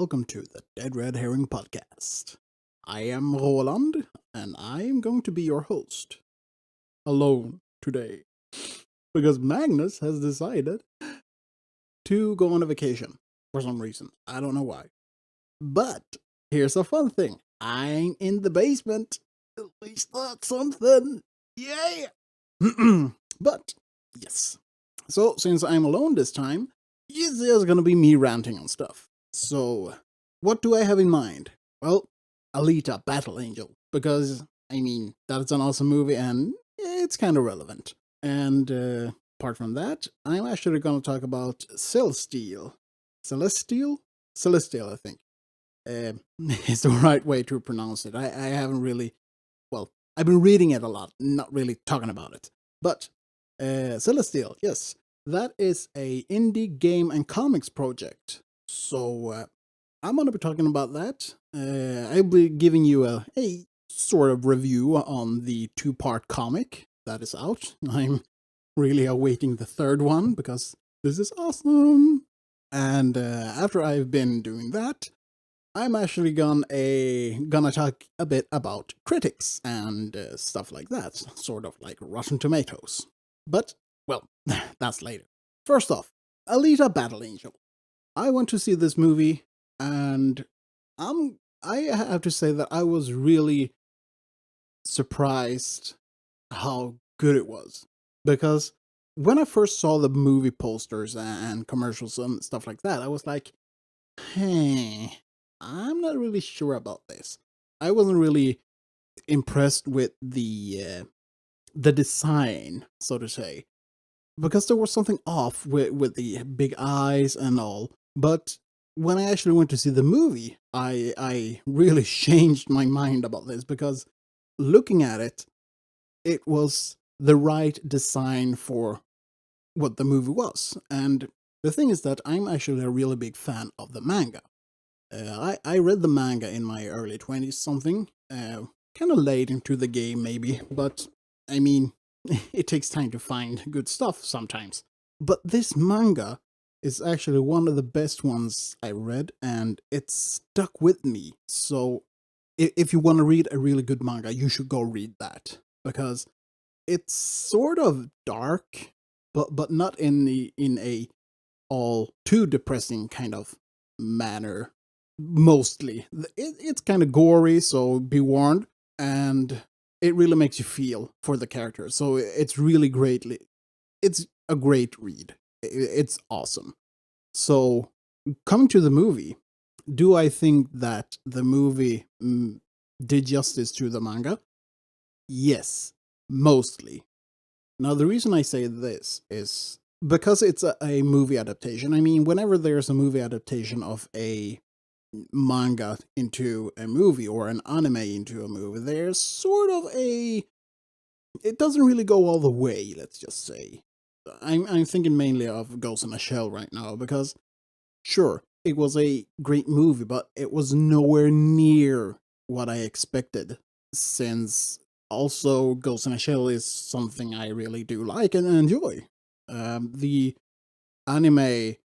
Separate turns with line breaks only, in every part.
welcome to the Dead Red Herring Podcast. I am Roland, and I am going to be your host. Alone today. Because Magnus has decided to go on a vacation for some reason. I don't know why. But here's a fun thing. I'm in the basement. At least that's something. Yeah! But, yes. So, since I'm alone this time, it's just gonna be me ranting on stuff. So, what do I have in mind? Well, Alita, BattleAngel, because, that's an awesome movie and it's kind of relevant. And apart from that, I'm actually gonna talk about CelesSteel. CelesSteel? CelesSteel, I think. Is the right way to pronounce it. I haven't really, I've been reading it a lot, not really talking about it. But, CelesSteel, yes. That is a indie game and comics project. So I'm going to be talking about that. I'll be giving you a sort of review on the two-part comic that is out. I'm really awaiting the third one because this is awesome. And after I've been doing that, I'm actually gonna talk a bit about critics and stuff like that, sort of like Rotten Tomatoes. But, well, that's later. First off, Alita BattleAngel. I went to see this movie, and I have to say that I was really surprised how good it was. Because when I first saw the movie posters and commercials and stuff like that, I was like, hey, I'm not really sure about this. I wasn't really impressed with the design, so to say, because there was something off with the big eyes and all. But when I actually went to see the movie, I really changed my mind about this, because looking at it, it was the right design for what the movie was. And the thing is that I'm actually a really big fan of the manga. I read the manga in my early 20s something, kind of late into the game maybe, but it takes time to find good stuff sometimes. But this manga is actually one of the best ones I read, and it stuck with me. So if you want to read a really good manga, you should go read that, because it's sort of dark, but not in a all too depressing kind of manner. Mostly, it's kind of gory, so be warned, and it really makes you feel for the characters. So it's really it's a great read. It's awesome. So, coming to the movie, do I think that the movie did justice to the manga? Yes, mostly. Now, the reason I say this is because it's a movie adaptation. Whenever there's a movie adaptation of a manga into a movie or an anime into a movie, there's sort of it doesn't really go all the way, let's just say. I'm thinking mainly of Ghost in a Shell right now, because sure, it was a great movie, but it was nowhere near what I expected, since also Ghost in a Shell is something I really do like and enjoy. The anime,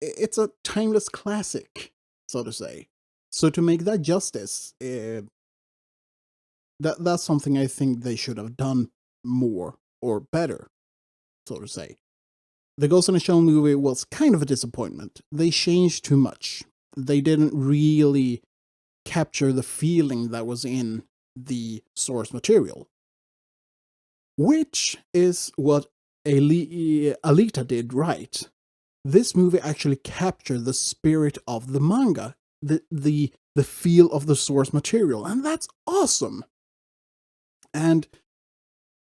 it's a timeless classic, so to say. So to make that justice, that's something I think they should have done more or better, so to say. The Ghost in the Shell movie was kind of a disappointment. They changed too much. They didn't really capture the feeling that was in the source material, which is what Alita did right. This movie actually captured the spirit of the manga, the feel of the source material, and that's awesome. And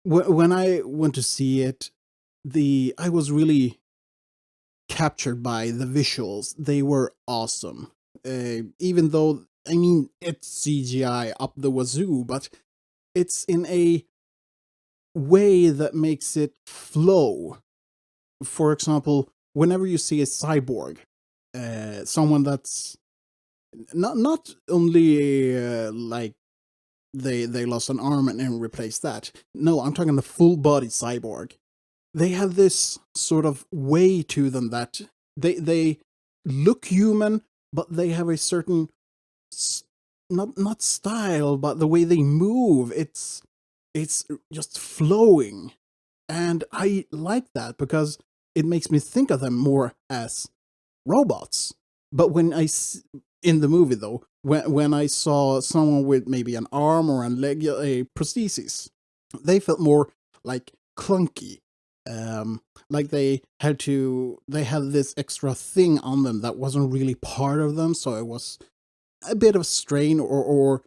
when I went to see it, I was really captured by the visuals. They were awesome. Even though, it's CGI up the wazoo, but it's in a way that makes it flow. For example, whenever you see a cyborg, someone that's not only like they lost an arm and replaced that. No, I'm talking the full body cyborg. They have this sort of way to them that they look human, but they have a certain not style, but the way they move. It's just flowing, and I like that because it makes me think of them more as robots. But in the movie though, when I saw someone with maybe an arm or a leg, a prosthesis, they felt more like clunky. Like they had this extra thing on them that wasn't really part of them, so it was a bit of strain or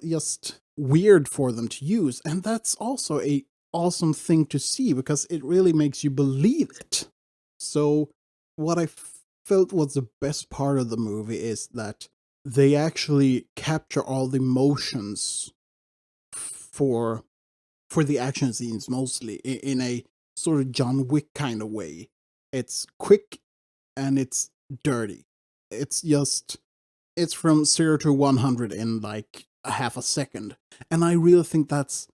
just weird for them to use, and that's also a awesome thing to see because it really makes you believe it. So what I felt was the best part of the movie is that they actually capture all the emotions for for the action scenes mostly in a sort of John Wick kind of way. It's quick and it's dirty. It's just it's from 0 to 100 in like a half a second. And I really think that's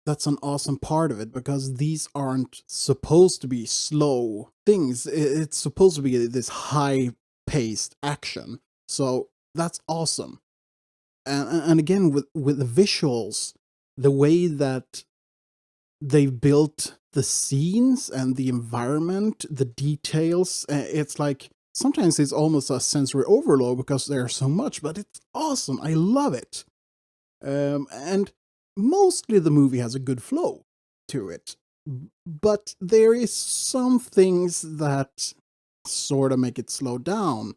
an awesome part of it because these aren't supposed to be slow things. It's supposed to be this high paced action. So that's awesome. And again with the visuals, the way that they've built the scenes and the environment, the details, it's like sometimes it's almost a sensory overload because there's so much, but it's awesome. I love it. And mostly the movie has a good flow to it, but there is some things that sort of make it slow down.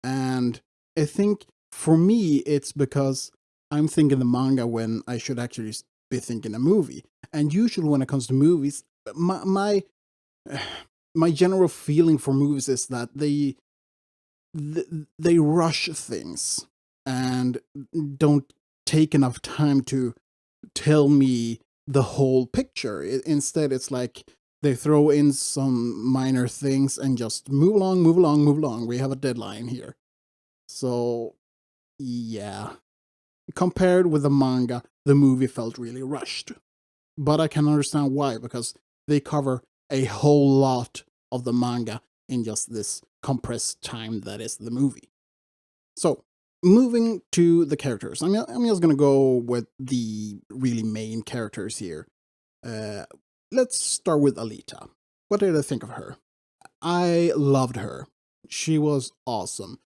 And I think for me, it's because I'm thinking the manga when I should actually be thinking a movie. And usually, when it comes to movies, my my general feeling for movies is that they rush things and don't take enough time to tell me the whole picture. Instead, it's like they throw in some minor things and just move along, move along, move along. We have a deadline here. So, yeah. Compared with the manga, the movie felt really rushed. But I can understand why, because they cover a whole lot of the manga in just this compressed time that is the movie. So, moving to the characters, I'm just gonna go with the really main characters here. Uh, let's start with Alita. What did I think of her? I loved her. She was awesome.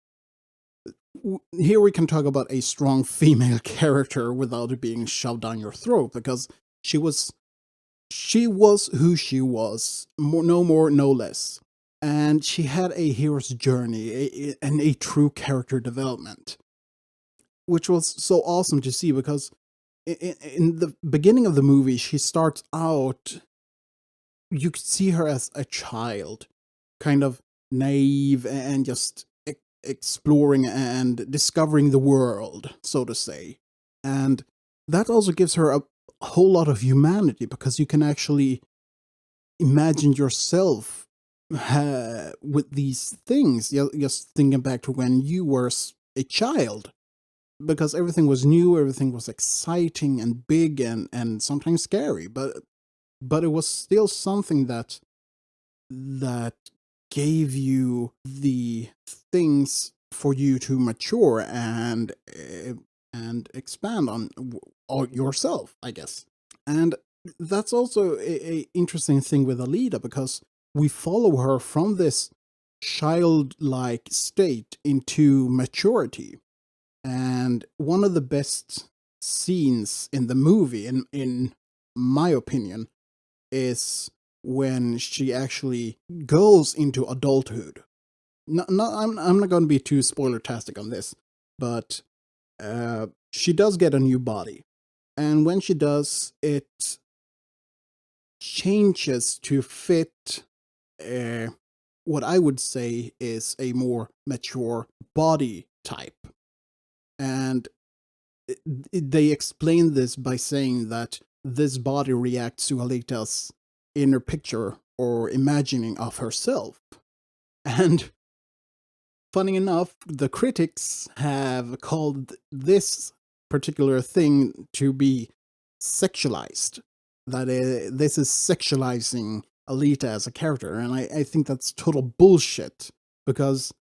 Here we can talk about a strong female character without it being shoved down your throat because she was she was who she was, no more, no less. And she had a hero's journey and a true character development, which was so awesome to see because in the beginning of the movie, she starts out, you could see her as a child, kind of naive and just exploring and discovering the world, so to say. And that also gives her a whole lot of humanity because you can actually imagine yourself with these things, just thinking back to when you were a child, because everything was new, everything was exciting and big and sometimes scary, but it was still something that gave you the things for you to mature and expand on yourself, I guess. And that's also a interesting thing with Alita because we follow her from this childlike state into maturity. And one of the best scenes in the movie, in my opinion, is when she actually goes into adulthood. No, I'm not going to be too spoiler-tastic on this, but she does get a new body, and when she does, it changes to fit uh, what I would say is a more mature body type. And they explain this by saying that this body reacts to Alita's inner picture or imagining of herself. And funny enough, the critics have called this particular thing to be sexualized. That this is sexualizing Alita as a character, and I think that's total bullshit because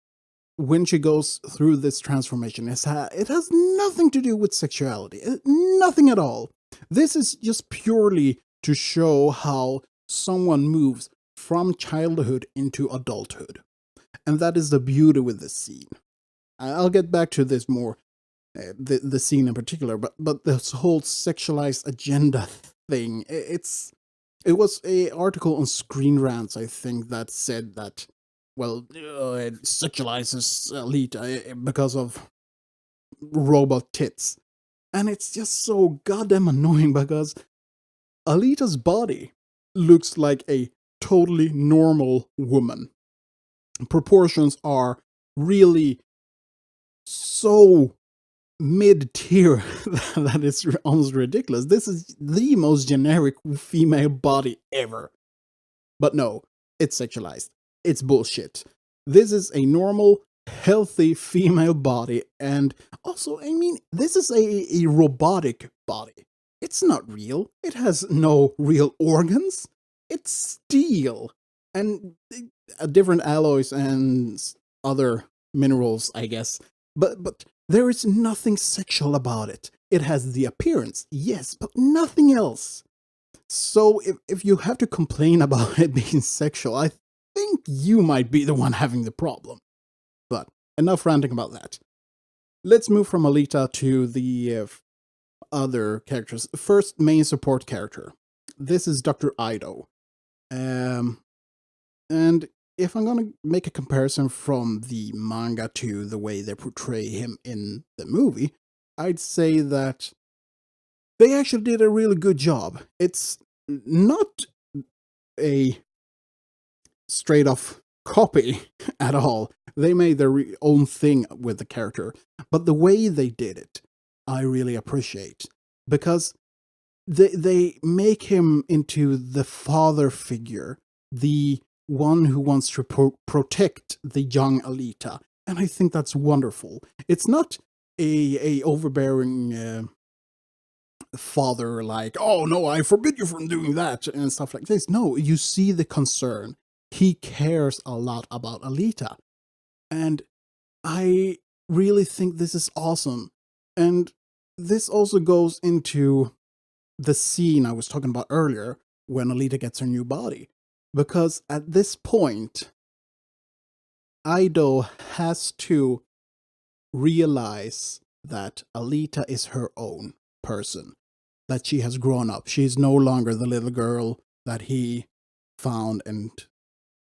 when she goes through this transformation, it has nothing to do with sexuality, nothing at all. This is just purely to show how someone moves from childhood into adulthood. And that is the beauty with this scene. I'll get back to this more, the scene in particular, but this whole sexualized agenda thing, it was a article on Screen Rants, I think, that said that, well, it sexualizes Alita because of robot tits. And it's just so goddamn annoying because Alita's body looks like a totally normal woman. Proportions are really so mid-tier that it's almost ridiculous. This is the most generic female body ever. But no, it's sexualized. It's bullshit. This is a normal, healthy female body, and also, I mean, this is a robotic body. It's not real. It has no real organs. It's steel and different alloys and other minerals, I guess. But there is nothing sexual about it. It has the appearance, yes, but nothing else. So if you have to complain about it being sexual, I think you might be the one having the problem. But enough ranting about that. Let's move from Alita to the other characters. First, main support character. This is Dr. Ido. And if I'm gonna make a comparison from the manga to the way they portray him in the movie, I'd say that they actually did a really good job. It's not a straight off copy at all. They made their own thing with the character, but the way they did it, I really appreciate, because they make him into the father figure, the one who wants to protect the young Alita, and I think that's wonderful. It's not a overbearing father like, oh no, I forbid you from doing that and stuff like this. No, you see the concern. He cares a lot about Alita, and I really think this is awesome. And this also goes into the scene I was talking about earlier when Alita gets her new body. Because at this point, Ido has to realize that Alita is her own person, that she has grown up. She is no longer the little girl that he found and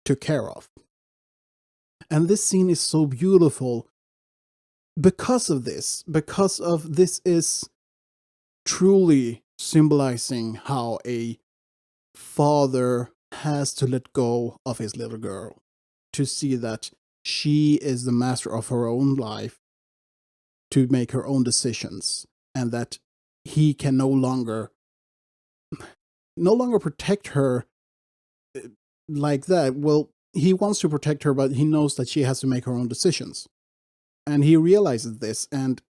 took care of. And this scene is so beautiful because of this is truly symbolizing how a father has to let go of his little girl to see that she is the master of her own life, to make her own decisions, and that he can no longer protect her like that. Well, he wants to protect her, but he knows that she has to make her own decisions. And he realizes this, and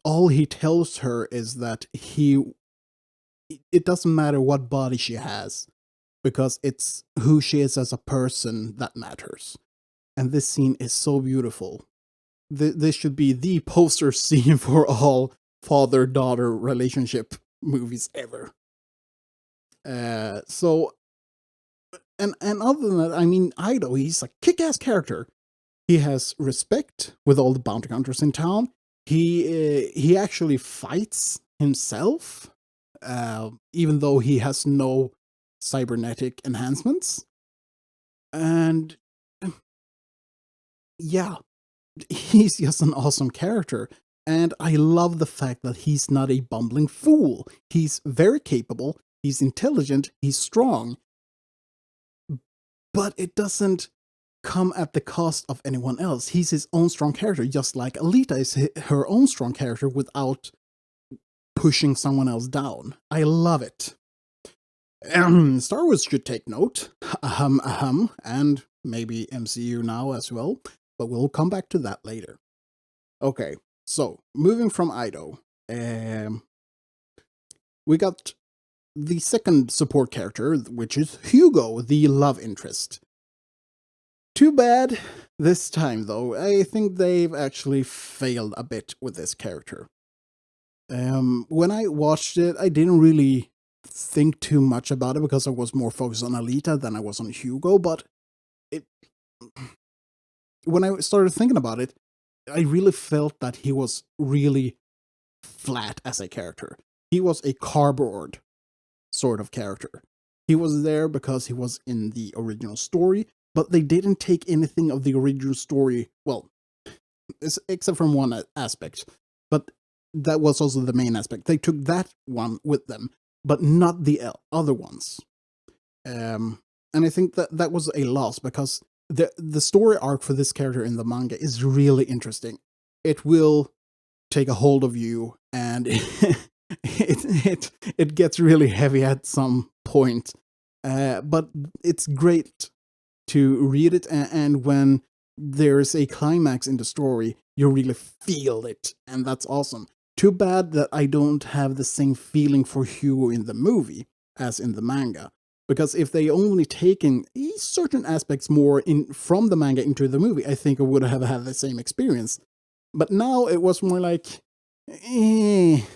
all he tells her is that it doesn't matter what body she has, because it's who she is as a person that matters. And this scene is so beautiful. This should be the poster scene for all father-daughter relationship movies ever. So, and other than that, I mean, Ido, he's a kick-ass character. He has respect with all the bounty hunters in town. He actually fights himself, even though he has no cybernetic enhancements. And yeah, he's just an awesome character. And I love the fact that he's not a bumbling fool. He's very capable, he's intelligent, he's strong. But it doesn't come at the cost of anyone else. He's his own strong character, just like Alita is her own strong character without pushing someone else down. I love it. Star Wars should take note. And maybe MCU now as well, but we'll come back to that later. Okay, so moving from Ido, we got the second support character, which is Hugo, the love interest. Too bad This time, though, I think they've actually failed a bit with this character. When I watched it, I didn't really think too much about it because I was more focused on Alita than I was on Hugo. But it, when I started thinking about it, I really felt that he was really flat as a character. He was a cardboard sort of character. He was there because he was in the original story, but they didn't take anything of the original story, well, except from one aspect. But that was also the main aspect. They took that one with them, but not the other ones. And I think that that was a loss because the story arc for this character in the manga is really interesting. It will take a hold of you, and it gets really heavy at some point. But it's great to read it, and when there's a climax in the story, you really feel it, and that's awesome. Too bad that I don't have the same feeling for Hugo in the movie as in the manga. Because if they only taken certain aspects more in from the manga into the movie, I think I would have had the same experience. But now it was more like, I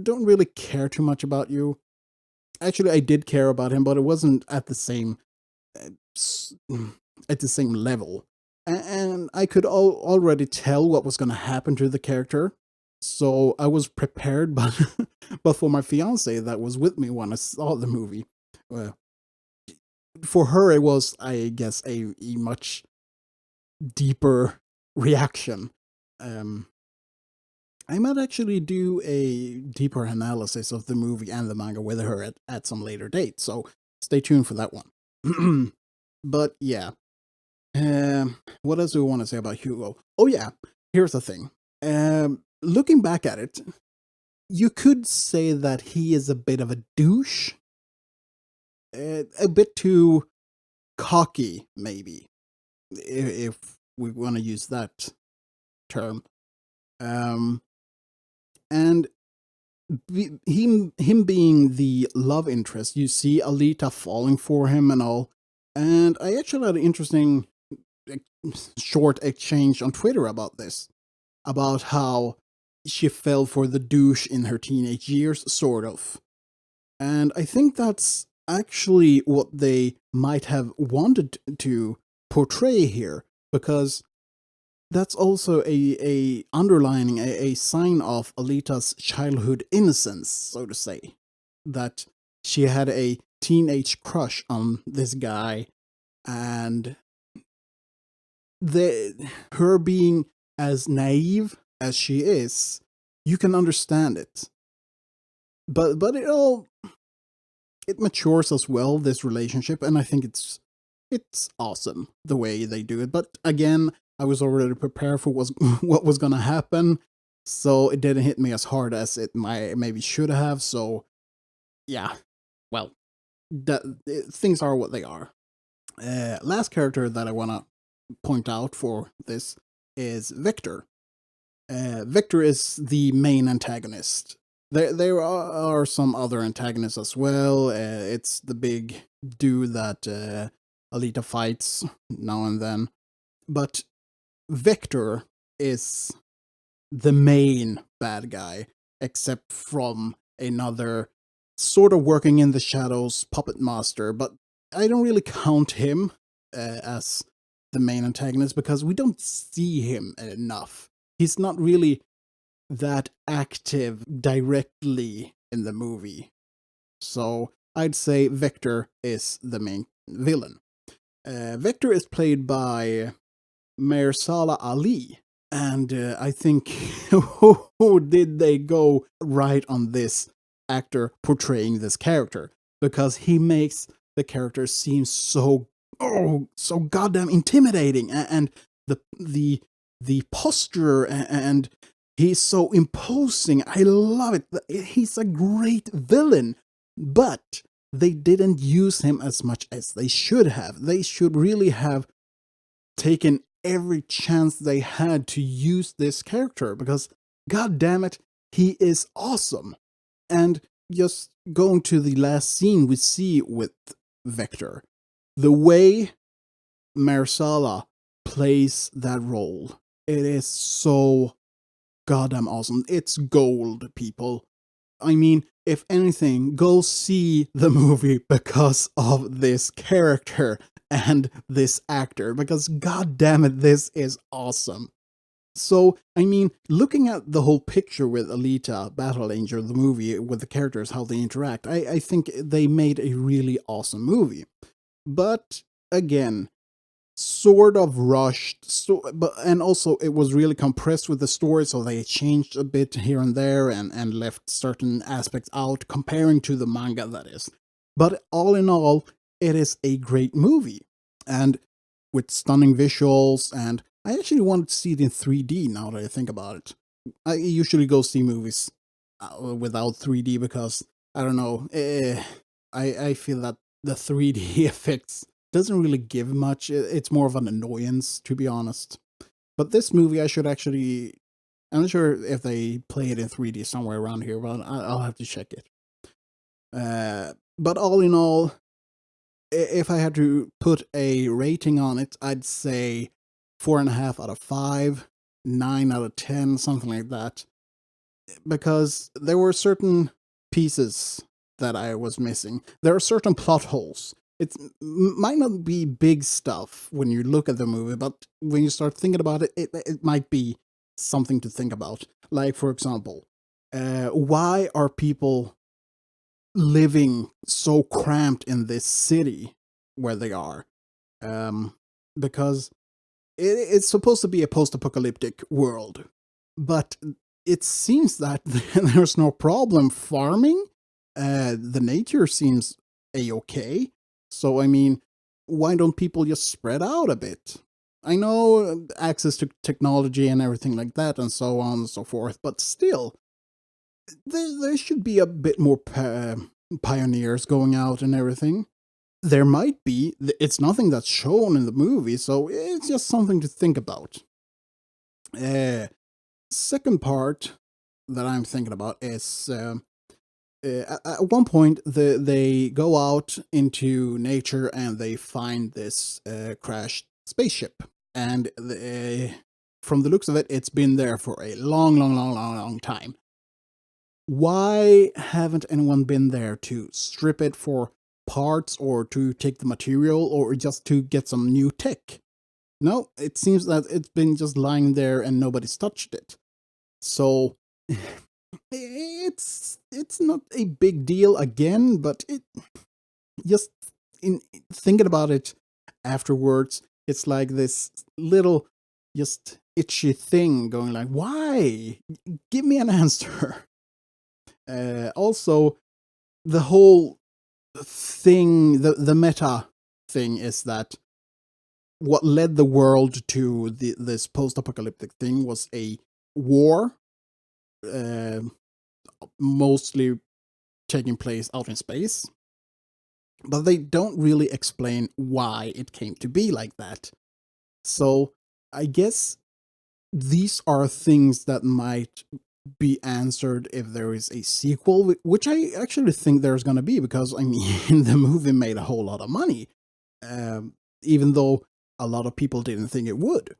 don't really care too much about you. Actually, I did care about him, but it wasn't at the same level. And I could already tell what was going to happen to the character, so I was prepared. But but for my fiance that was with me when I saw the movie, well, for her it was, I guess, a much deeper reaction. Um, I might actually do a deeper analysis of the movie and the manga with her at some later date, so stay tuned for that one. But yeah, what else do we want to say about Hugo? Oh yeah, here's the thing. Looking back at it, you could say that he is a bit of a douche, a bit too cocky, maybe, if we want to use that term. Um, and him being the love interest, you see Alita falling for him and all. And I actually had an interesting short exchange on Twitter about this, about how she fell for the douche in her teenage years, sort of. And I think that's actually what they might have wanted to portray here, because that's also a underlining, a sign of Alita's childhood innocence, so to say. That she had a teenage crush on this guy, and her being as naive as she is, you can understand it. But it matures as well, this relationship, and I think it's awesome the way they do it. But again, I was already prepared for what was gonna happen, so it didn't hit me as hard as it maybe should have. So yeah, well, things are what they are. Last character that I wanna point out for this is Victor. Victor is the main antagonist. There are some other antagonists as well. It's the big dude that Alita fights now and then. But Victor is the main bad guy, except from another sort of working in the shadows puppet master. But I don't really count him as the main antagonist because we don't see him enough. He's not really that active directly in the movie. So I'd say Victor is the main villain. Victor is played by Mahershala Ali, and I think who did they go right on this actor portraying this character, because he makes the character seem so goddamn intimidating, and the posture, and he's so imposing. I love it. He's a great villain, but they didn't use him as much as they should have. They should really have taken every chance they had to use this character, because god damn it, he is awesome. And just going to the last scene we see with Vector, the way Mahershala plays that role, it is so goddamn awesome. It's gold, people. I mean, if anything, go see the movie because of this character and this actor, because god damn it, this is awesome. So, I mean, looking at the whole picture with Alita, BattleAngel, the movie, with the characters, how they interact, I think they made a really awesome movie. But, again, sort of rushed, and also it was really compressed with the story, so they changed a bit here and there and left certain aspects out, comparing to the manga, that is. But all in all, it is a great movie, and with stunning visuals, and I actually wanted to see it in 3D now that I think about it. I usually go see movies without 3D because, I don't know, I feel that the 3D effects doesn't really give much. It's more of an annoyance, to be honest. But this movie, I should actually... I'm not sure if they play it in 3D somewhere around here, but I'll have to check it. But all in all, if I had to put a rating on it, I'd say 4.5 out of 5, 9 out of 10, something like that. Because there were certain pieces that I was missing. There are certain plot holes. It might not be big stuff when you look at the movie, but when you start thinking about it, it might be something to think about. Like, for example, why are people living so cramped in this city where they are? Because it's supposed to be a post-apocalyptic world, but it seems that there's no problem farming. The nature seems a-okay. So, I mean, why don't people just spread out a bit? I know access to technology and everything like that and so on and so forth, but still, there should be a bit more pioneers going out and everything. There might be. It's nothing that's shown in the movie, so it's just something to think about. Second part that I'm thinking about is... at one point, they go out into nature and they find this crashed spaceship. And from the looks of it, it's been there for a long time. Why haven't anyone been there to strip it for parts or to take the material or just to get some new tech? No, it seems that it's been just lying there and nobody's touched it. So... it's not a big deal again, but it just in thinking about it afterwards, it's like this little just itchy thing going like, why? Give me an answer. Also, the whole thing, the meta thing is that what led the world to this post-apocalyptic thing was a war, mostly taking place out in space. But they don't really explain why it came to be like that. So I guess these are things that might be answered if there is a sequel, which I actually think there's going to be, because, I mean, the movie made a whole lot of money, even though a lot of people didn't think it would.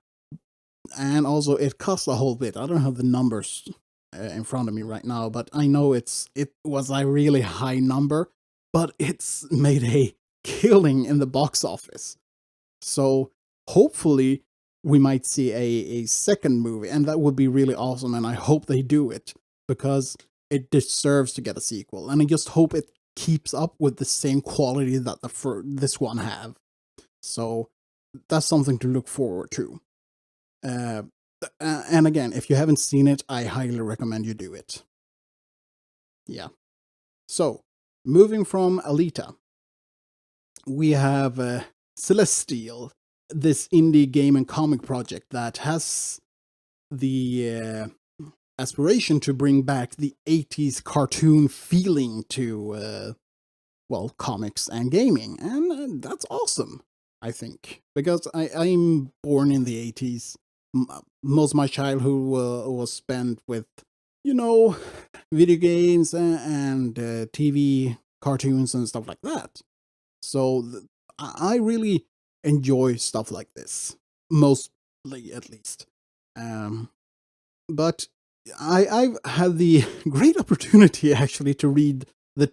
And also, it cost a whole bit. I don't have the numbers in front of me right now, but I know it was a really high number, but it's made a killing in the box office. So hopefully we might see a second movie, and that would be really awesome, and I hope they do it, because it deserves to get a sequel, and I just hope it keeps up with the same quality that this one have. So that's something to look forward to. And again, if you haven't seen it, I highly recommend you do it. Yeah. So, moving from Alita, we have CelesSteel, this indie game and comic project that has the aspiration to bring back the 80s cartoon feeling to, well, comics and gaming. And that's awesome, I think, because I'm born in the 80s. Most of my childhood was spent with, video games and TV cartoons and stuff like that. So I really enjoy stuff like this. mostly at least. Um, but I've had the great opportunity actually to read the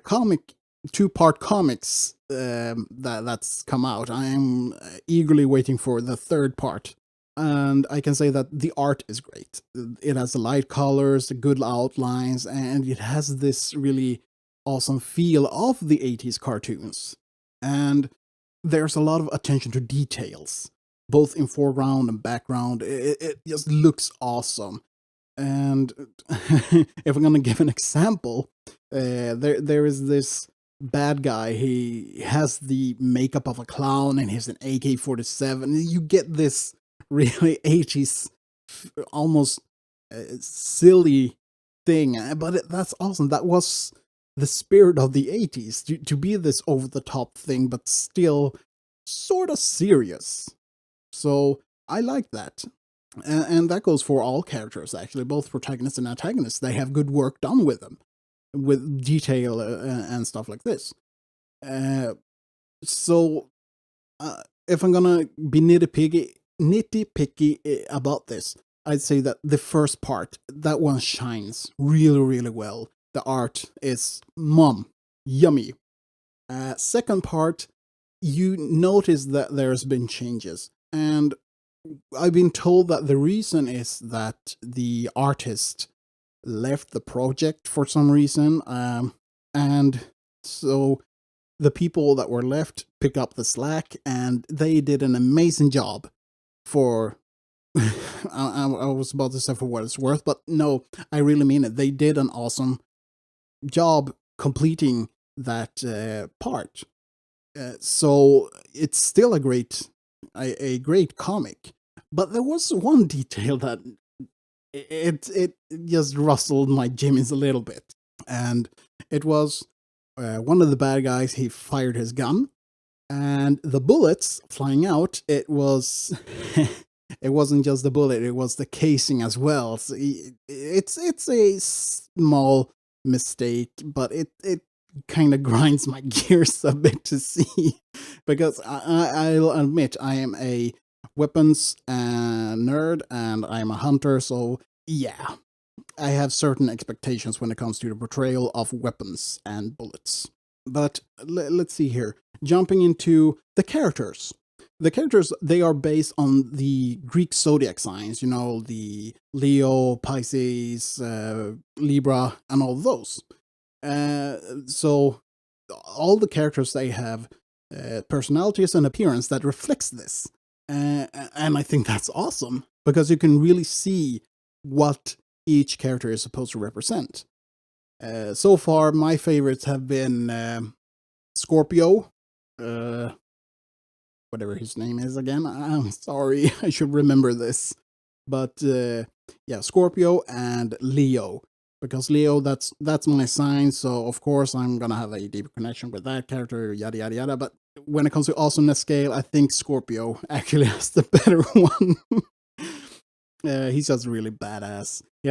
comic 2-part comics that's come out. I am eagerly waiting for the third part, and I can say that the art is great. It has the light colors, the good outlines, and it has this really awesome feel of the 80s cartoons. And there's a lot of attention to details, both in foreground and background. It just looks awesome. And if I'm gonna give an example, there is this bad guy. He has the makeup of a clown and he's an AK-47. You get this really 80s, almost silly thing, but that's awesome. That was the spirit of the 80s, to be this over the top thing, but still sort of serious. So I like that. And that goes for all characters, actually, both protagonists and antagonists. They have good work done with them, with detail and stuff like this. Uh, so, if I'm gonna be nitty picky about this, I'd say that the first part, that one shines really, really well. The art is yummy. Second part, you notice that there's been changes, and I've been told that the reason is that the artist left the project for some reason, and so the people that were left picked up the slack, and they did an amazing job for. I was about to say for what it's worth, but no, I really mean it. They did an awesome job completing that part. So it's still a great comic. But there was one detail that it just rustled my jimmies a little bit, and it was one of the bad guys. He fired his gun, and the bullets flying out. It was it wasn't just the bullet; it was the casing as well. So it's a small mistake, but it kind of grinds my gears a bit to see, because I'll admit I am a weapons nerd and I'm a hunter, so yeah, I have certain expectations when it comes to the portrayal of weapons and bullets. But let's see here. Jumping into the characters. The characters, they are based on the Greek zodiac signs, the Leo, Pisces, Libra, and all those. So all the characters, they have personalities and appearance that reflects this. And I think that's awesome, because you can really see what each character is supposed to represent. So far, my favorites have been Scorpio, whatever his name is again. I'm sorry, I should remember this. But yeah, Scorpio and Leo. Because Leo, that's my sign, so of course I'm gonna have a deeper connection with that character, yada yada yada. But when it comes to awesomeness scale, I think Scorpio actually has the better one. He's just really badass. He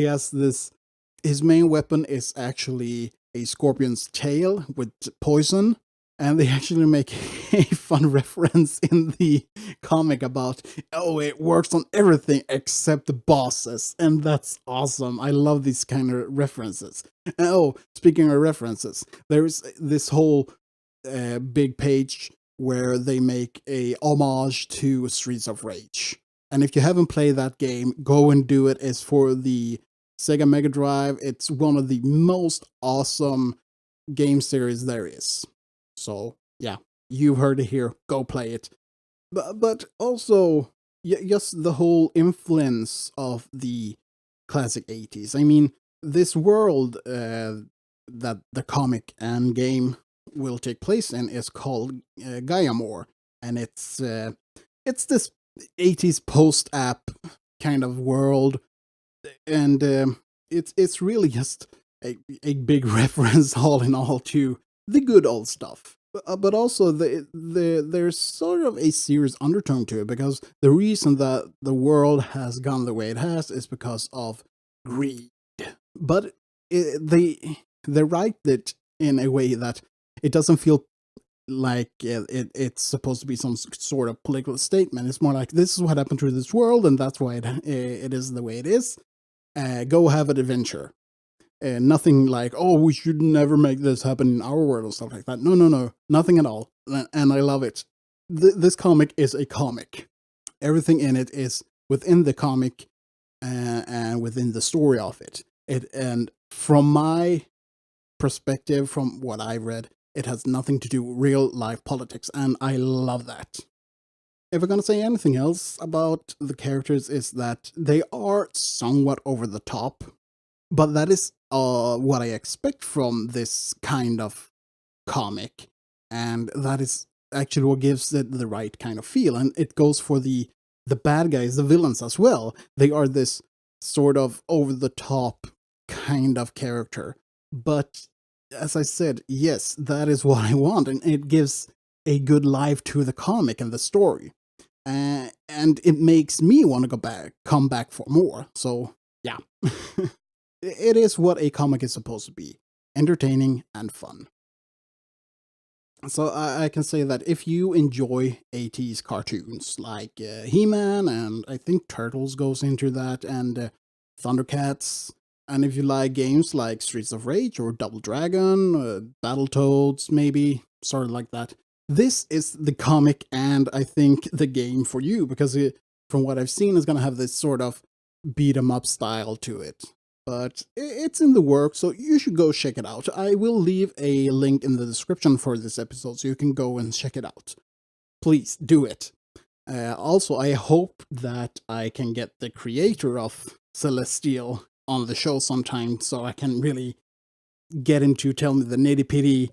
has this. His main weapon is actually a scorpion's tail with poison, and they actually make a fun reference in the comic about, oh, it works on everything except the bosses, and that's awesome. I love these kind of references. And, oh, speaking of references, there's this whole big page where they make a homage to Streets of Rage. And if you haven't played that game, go and do it. It's for the Sega Mega Drive. It's one of the most awesome game series there is. So, yeah, you heard it here. Go play it. But also, just the whole influence of the classic 80s. I mean, this world that the comic and game will take place in is called Gaiamore. And it's this 80s post-app kind of world. And it's really just a big reference, all in all, to the good old stuff. But also, there's sort of a serious undertone to it, because the reason that the world has gone the way it has is because of greed. But they write it in a way that it doesn't feel it's supposed to be some sort of political statement. It's more like, this is what happened to this world, and that's why it is the way it is. Go have an adventure. Nothing like, oh, we should never make this happen in our world or stuff like that. No, no, no, nothing at all. And I love it. This comic is a comic. Everything in it is within the comic and within the story of it. And from my perspective, from what I read, it has nothing to do with real life politics, and I love that. If I'm gonna say anything else about the characters, is that they are somewhat over the top, but that is what I expect from this kind of comic, and that is actually what gives it the right kind of feel. And it goes for the bad guys, the villains as well. They are this sort of over the top kind of character, but as I said, yes, that is what I want, and it gives a good life to the comic and the story. And it makes me want to come back for more. So, yeah. It is what a comic is supposed to be: entertaining and fun. So, I can say that if you enjoy 80s cartoons like He-Man, and I think Turtles goes into that, and Thundercats, and if you like games like Streets of Rage or Double Dragon, Battletoads, maybe, sort of like that, this is the comic and I think the game for you, because from what I've seen, it's going to have this sort of beat 'em up style to it. But it's in the works, so you should go check it out. I will leave a link in the description for this episode, so you can go and check it out. Please do it. Also, I hope that I can get the creator of CelesSteel on the show sometime, so I can really get him to tell me the nitty-pitty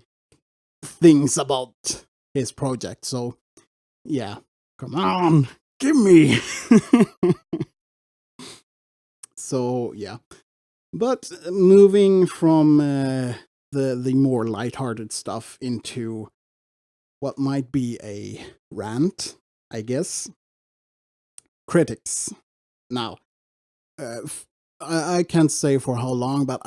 things about his project. So, yeah, come on, give me. So, yeah. But moving from the more lighthearted stuff into what might be a rant, I guess. Critics. Now, I can't say for how long, but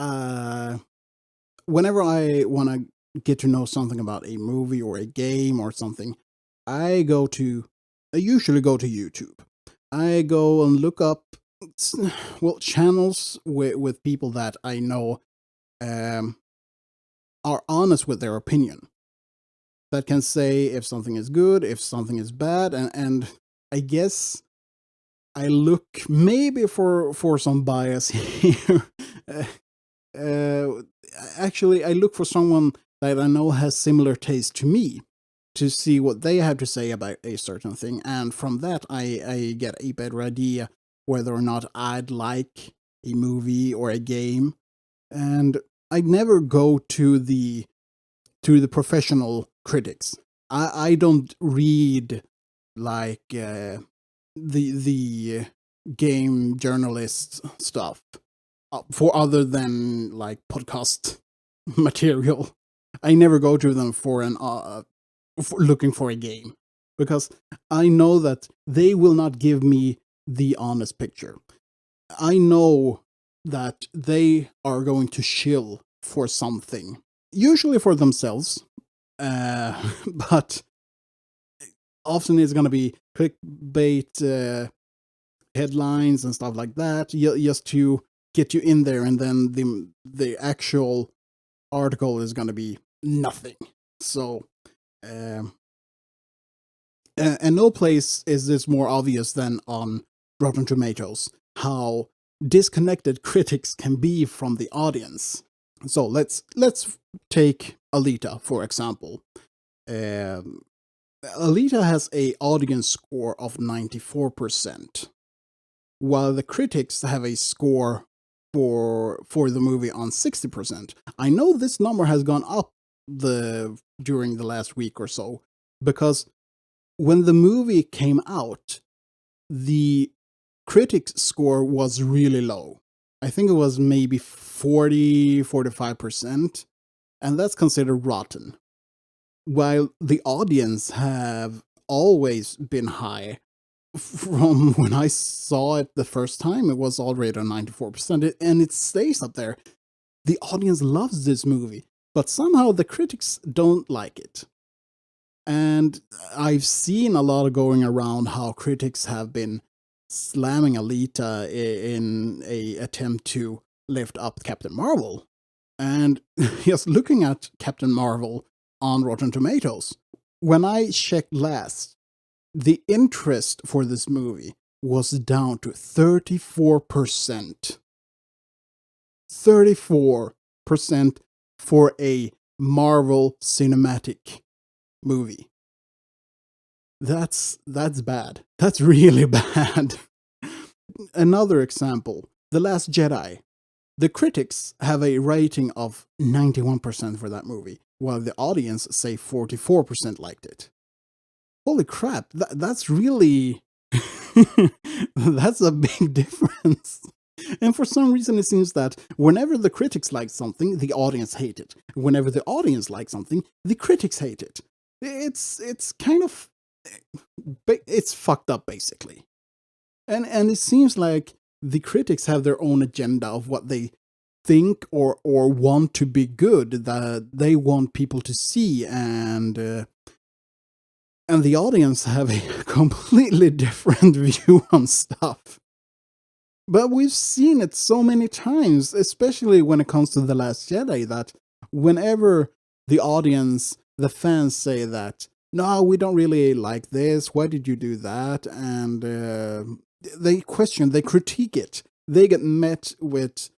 whenever I want to get to know something about a movie or a game or something, I usually go to YouTube. I go and look up, well, channels with people that I know are honest with their opinion, that can say if something is good, if something is bad, and I guess I look maybe for some bias here. Actually, I look for someone that I know has similar taste to me, to see what they have to say about a certain thing, and from that I get a better idea whether or not I'd like a movie or a game. And I never go to the professional critics. I don't read like the game journalist stuff for other than like podcast material. I never go to them for looking for a game, because I know that they will not give me the honest picture. I know that they are going to shill for something, usually for themselves, but often it's going to be clickbait headlines and stuff like that, just to get you in there, and then the actual article is going to be nothing. So, and no place is this more obvious than on Rotten Tomatoes, how disconnected critics can be from the audience. So let's take Alita, for example. Alita has a audience score of 94%, while the critics have a score for the movie on 60%. I know this number has gone up during the last week or so, because when the movie came out, the critics score was really low. I think it was maybe 45%, and that's considered rotten. While the audience have always been high. From when I saw it the first time, it was already on 94%, and it stays up there. The audience loves this movie, but somehow the critics don't like it. And I've seen a lot of going around how critics have been slamming Alita in a attempt to lift up Captain Marvel. And just looking at Captain Marvel on Rotten Tomatoes, when I checked last, the interest for this movie was down to 34%. 34% for a Marvel cinematic movie. That's bad. That's really bad. Another example, The Last Jedi. The critics have a rating of 91% for that movie, while the audience say 44% liked it. Holy crap, that's really... that's a big difference. And for some reason it seems that whenever the critics like something, the audience hate it. Whenever the audience likes something, the critics hate it. It's kind of... it's fucked up, basically. And it seems like the critics have their own agenda of what they think or want to be good, that they want people to see, and the audience have a completely different view on stuff. But we've seen it so many times, especially when it comes to The Last Jedi, that whenever the audience, the fans say that, no, we don't really like this, why did you do that? And they question, they critique it. They get met with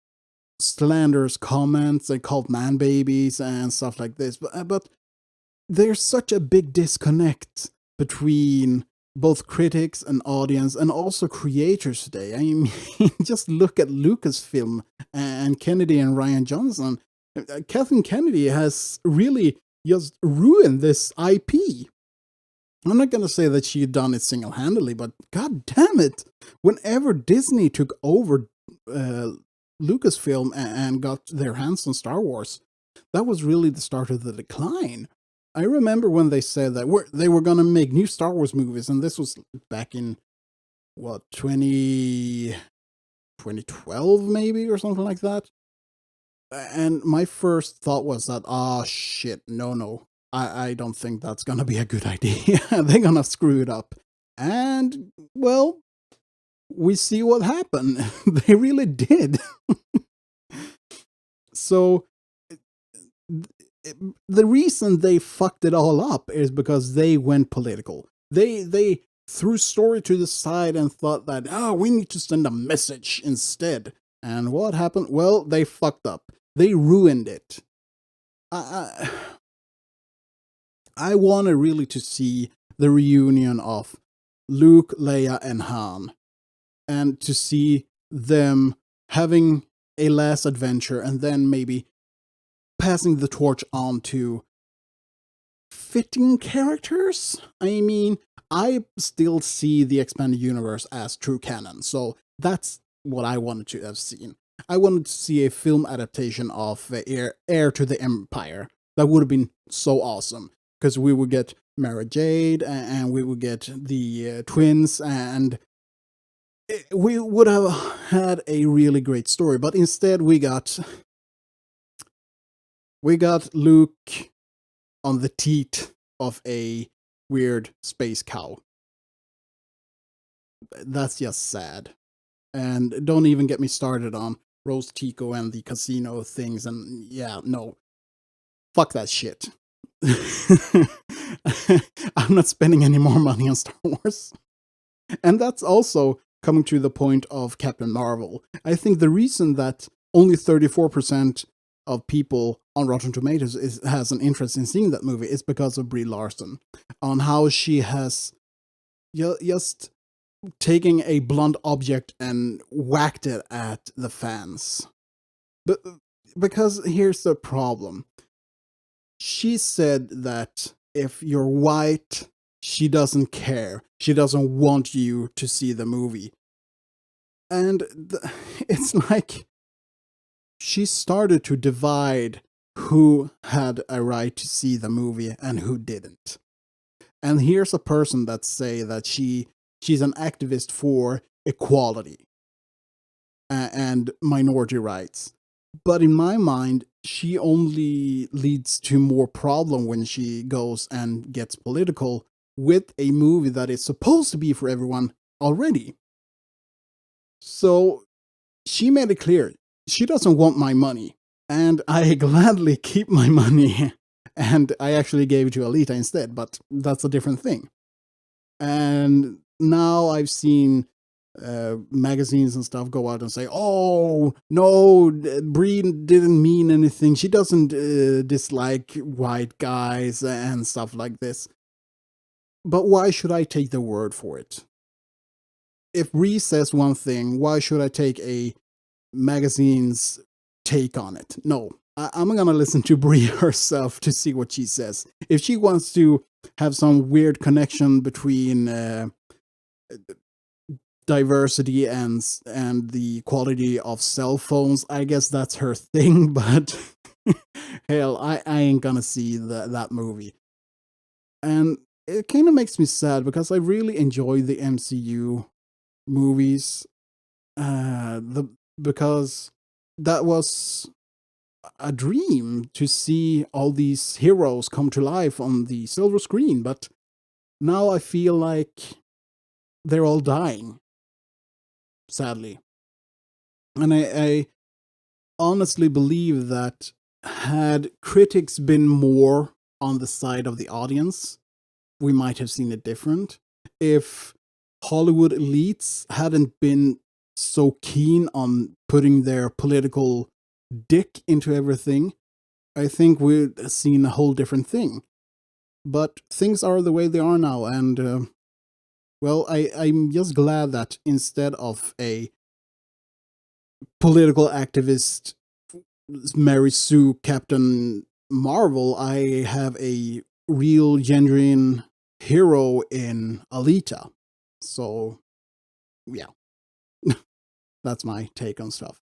slanderous comments, they called man babies and stuff like this. But there's such a big disconnect between both critics and audience and also creators today. I mean, just look at Lucasfilm and Kennedy and Rian Johnson. Kathleen Kennedy has really just ruined this IP. I'm not going to say that she had done it single-handedly, but god damn it! Whenever Disney took over Lucasfilm and got their hands on Star Wars, that was really the start of the decline. I remember when they said that they were going to make new Star Wars movies, and this was back in, 2012 maybe, or something like that. And my first thought was that, shit, no. I don't think that's going to be a good idea. They're going to screw it up. And, well, we see what happened. They really did. So, the reason they fucked it all up is because they went political. They threw story to the side and thought that, we need to send a message instead. And what happened? Well, they fucked up. They ruined it. I wanted really to see the reunion of Luke, Leia, and Han, and to see them having a last adventure and then maybe passing the torch on to fitting characters. I mean, I still see the expanded universe as true canon, so that's what I wanted to have seen. I wanted to see a film adaptation of Heir to the Empire. That would have been so awesome, because we would get Mara Jade, and we would get the twins, and we would have had a really great story. But instead we got Luke on the teat of a weird space cow. That's just sad. And don't even get me started on Rose Tico and the casino things, and yeah, no. Fuck that shit. I'm not spending any more money on Star Wars. And that's also coming to the point of Captain Marvel. I think the reason that only 34% of people on Rotten Tomatoes has an interest in seeing that movie is because of Brie Larson, on how she has just taking a blunt object and whacked it at the fans. But because here's the problem. She said that if you're white, she doesn't care. She doesn't want you to see the movie. And it's like she started to divide who had a right to see the movie and who didn't. And here's a person that say that she's an activist for equality and minority rights. But in my mind, she only leads to more problem when she goes and gets political with a movie that is supposed to be for everyone already. So she made it clear she doesn't want my money, and I gladly keep my money. And I actually gave it to Alita instead, but that's a different thing. And now I've seen magazines and stuff go out and say, "Oh no, Bree didn't mean anything. She doesn't dislike white guys and stuff like this." But why should I take their word for it? If Bree says one thing, why should I take a magazine's take on it? No, I'm gonna listen to Bree herself to see what she says. If she wants to have some weird connection between diversity and the quality of cell phones, I guess that's her thing. But hell, I ain't gonna see that movie. And it kind of makes me sad because I really enjoy the MCU movies. The Because that was a dream to see all these heroes come to life on the silver screen, but now I feel like they're all dying, sadly. And I honestly believe that had critics been more on the side of the audience, we might have seen it different. If Hollywood elites hadn't been so keen on putting their political dick into everything, I think we'd seen a whole different thing. But things are the way they are now, and well, I'm just glad that instead of a political activist Mary Sue Captain Marvel, I have a real genuine hero in Alita. So yeah, that's my take on stuff.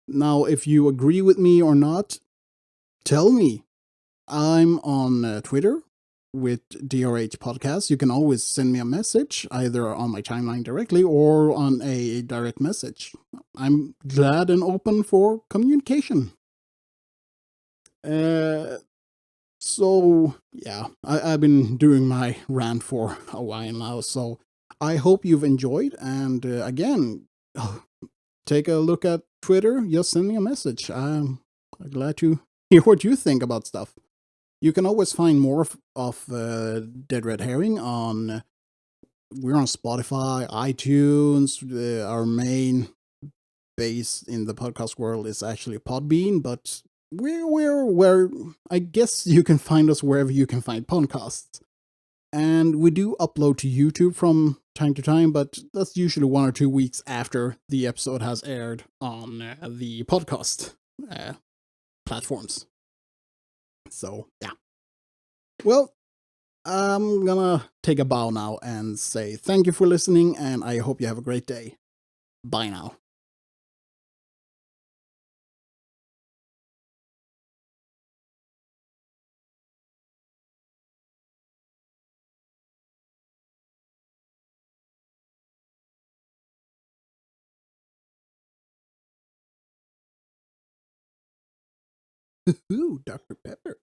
Now, if you agree with me or not, tell me. I'm on Twitter with DRH Podcast. You can always send me a message, either on my timeline directly or on a direct message. I'm glad and open for communication. Uh, so, yeah, I've been doing my rant for a while now, so I hope you've enjoyed. And again, take a look at Twitter. Just send me a message. I'm glad to hear what you think about stuff. You can always find more of Dead Red Herring on. We're on Spotify, iTunes. Our main base in the podcast world is actually Podbean, but we're where I guess you can find us wherever you can find podcasts. And we do upload to YouTube from time to time, but that's usually 1 or 2 weeks after the episode has aired on the podcast platforms. So, yeah. Well, I'm gonna take a bow now and say thank you for listening, and I hope you have a great day. Bye now. Ooh, Dr. Pepper.